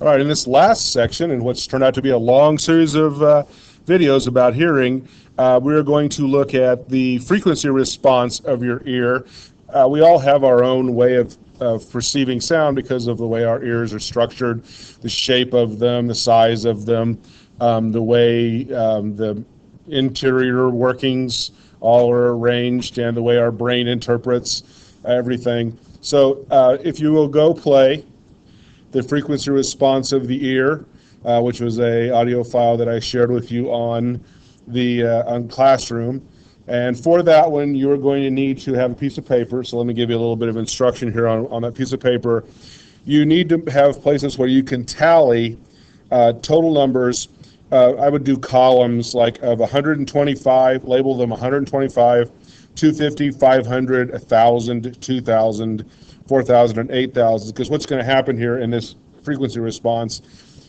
All right, in this last section, in what's turned out to be a long series of videos about hearing, we are going to look at the frequency response of your ear. We all have our own way of perceiving sound because of the way our ears are structured, the shape of them, the size of them, the way the interior workings all are arranged, and the way our brain interprets everything. So if you will go play the frequency response of the ear, which was a audio file that I shared with you on the on Classroom. And for that one, you're going to need to have a piece of paper. So let me give you a little bit of instruction here on that piece of paper. You need to have places where you can tally total numbers. I would do columns like of 125, label them 125, 250, 500, 1,000, 2,000, 4,000, and 8,000, because what's going to happen here in this frequency response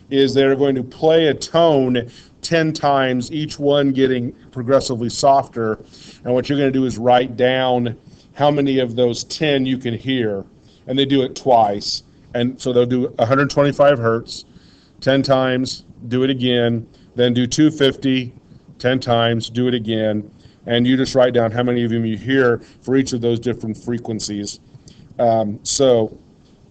is they're going to play a tone 10 times, each one getting progressively softer, and what you're going to do is write down how many of those 10 you can hear, and they do it twice, and so they'll do 125 hertz 10 times, do it again, then do 250 10 times, do it again, and you just write down how many of them you hear for each of those different frequencies. So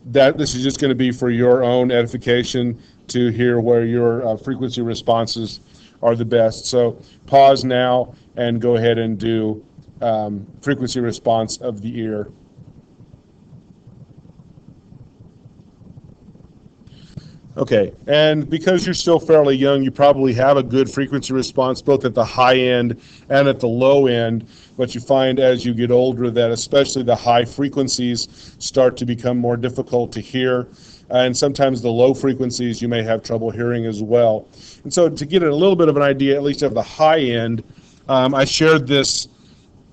this is just going to be for your own edification to hear where your frequency responses are the best. So pause now and go ahead and do frequency response of the ear. Okay, and because you're still fairly young, you probably have a good frequency response both at the high end and at the low end, but you find as you get older that especially the high frequencies start to become more difficult to hear, and sometimes the low frequencies you may have trouble hearing as well. And so to get a little bit of an idea, at least of the high end, I shared this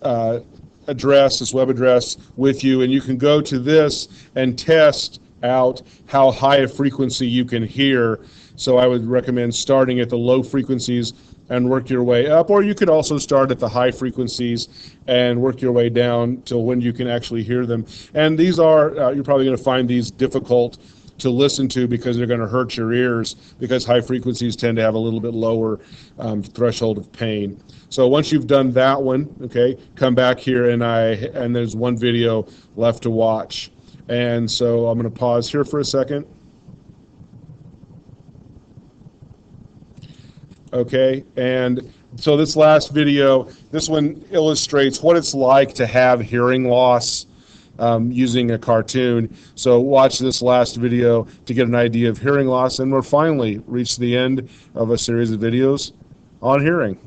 address, this web address with you, and you can go to this and test out how high a frequency you can hear. So I would recommend starting at the low frequencies and work your way up, or you could also start at the high frequencies and work your way down till when you can actually hear them. And these are, you're probably going to find these difficult to listen to because they're going to hurt your ears, because high frequencies tend to have a little bit lower threshold of pain. So once you've done that one, okay, come back here and there's one video left to watch. And so I'm going to pause here for a second. Okay, and so this last video, this one illustrates what it's like to have hearing loss using a cartoon. So watch this last video to get an idea of hearing loss, and we're finally reached the end of a series of videos on hearing.